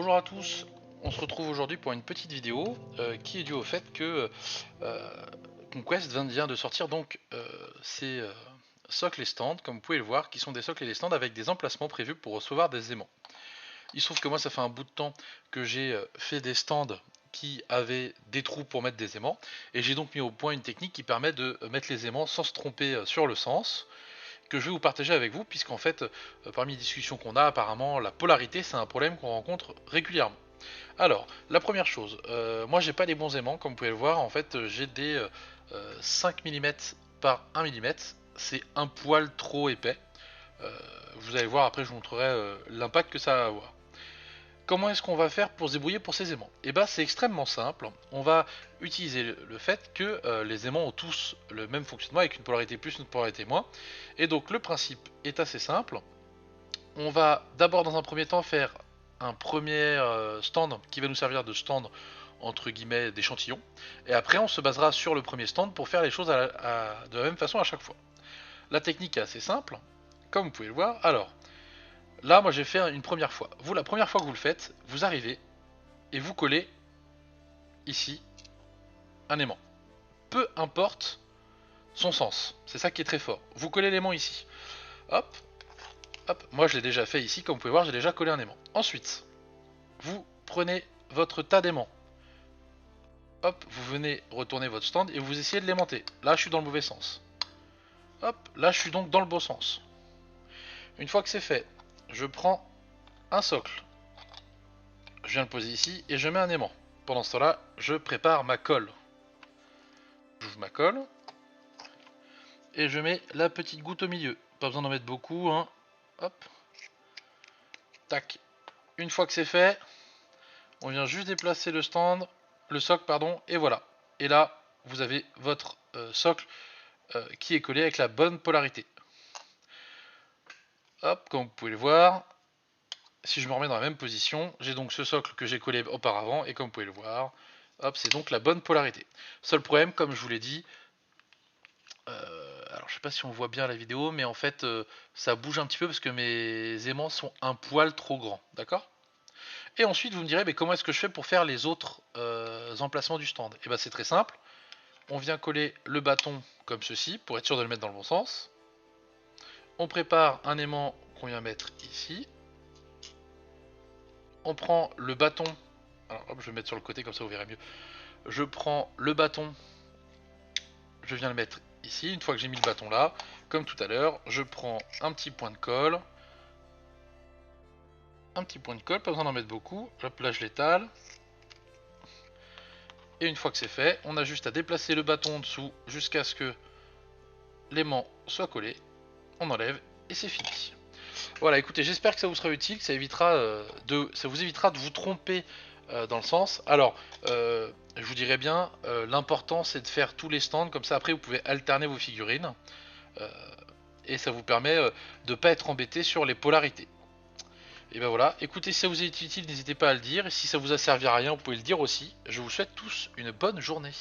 Bonjour à tous, on se retrouve aujourd'hui pour une petite vidéo qui est due au fait que Conquest vient de sortir donc ces socles et stands, comme vous pouvez le voir, qui sont des socles et des stands avec des emplacements prévus pour recevoir des aimants. Il se trouve que moi ça fait un bout de temps que j'ai fait des stands qui avaient des trous pour mettre des aimants, et j'ai donc mis au point une technique qui permet de mettre les aimants sans se tromper sur le sens, que je vais vous partager avec vous, puisqu'en fait, parmi les discussions qu'on a, apparemment, la polarité, c'est un problème qu'on rencontre régulièrement. Alors, la première chose, moi j'ai pas les bons aimants, comme vous pouvez le voir, en fait, j'ai des 5 mm par 1 mm, c'est un poil trop épais. Vous allez voir, après je vous montrerai l'impact que ça va avoir. Comment est-ce qu'on va faire pour se débrouiller pour ces aimants? Et bah c'est extrêmement simple, on va utiliser le fait que les aimants ont tous le même fonctionnement avec une polarité plus, une polarité moins. Et donc le principe est assez simple, on va d'abord dans un premier temps faire un premier stand qui va nous servir de stand entre guillemets d'échantillon, et après on se basera sur le premier stand pour faire les choses de la même façon à chaque fois. La technique est assez simple, comme vous pouvez le voir. Alors, là, moi j'ai fait une première fois. Vous, la première fois que vous le faites, vous arrivez et vous collez ici un aimant. Peu importe son sens, c'est ça qui est très fort. Vous collez l'aimant ici. Hop, hop, moi je l'ai déjà fait ici, comme vous pouvez voir, j'ai déjà collé un aimant. Ensuite, vous prenez votre tas d'aimants. Hop, vous venez retourner votre stand et vous essayez de l'aimanter. Là, je suis dans le mauvais sens. Hop, là, je suis donc dans le bon sens. Une fois que c'est fait, je prends un socle. Je viens le poser ici et je mets un aimant. Pendant ce temps-là, je prépare ma colle. J'ouvre ma colle. Et je mets la petite goutte au milieu. Pas besoin d'en mettre beaucoup, hein. Hop. Tac. Une fois que c'est fait, on vient juste déplacer le stand, le socle, pardon, et voilà. Et là, vous avez votre socle qui est collé avec la bonne polarité. Hop, comme vous pouvez le voir, si je me remets dans la même position, j'ai donc ce socle que j'ai collé auparavant, et comme vous pouvez le voir, hop, c'est donc la bonne polarité. Seul problème, comme je vous l'ai dit, alors je sais pas si on voit bien la vidéo, mais en fait ça bouge un petit peu parce que mes aimants sont un poil trop grands, d'accord? Et ensuite vous me direz, mais comment est-ce que je fais pour faire les autres emplacements du stand? Et ben c'est très simple, on vient coller le bâton comme ceci, pour être sûr de le mettre dans le bon sens. On prépare un aimant qu'on vient mettre ici. On prend le bâton, alors hop, je vais le mettre sur le côté comme ça vous verrez mieux. Je prends le bâton, je viens le mettre ici. Une fois que j'ai mis le bâton là, comme tout à l'heure, je prends un petit point de colle. Un petit point de colle, pas besoin d'en mettre beaucoup. Hop, là je l'étale. Et une fois que c'est fait, on a juste à déplacer le bâton en dessous jusqu'à ce que l'aimant soit collé. On enlève et c'est fini. Voilà, écoutez, j'espère que ça vous sera utile, que ça vous évitera de vous tromper dans le sens. Alors, je vous dirais bien, l'important c'est de faire tous les stands, comme ça après vous pouvez alterner vos figurines. Et ça vous permet de ne pas être embêté sur les polarités. Et ben voilà, écoutez, si ça vous est utile, n'hésitez pas à le dire. Et si ça vous a servi à rien, vous pouvez le dire aussi. Je vous souhaite tous une bonne journée.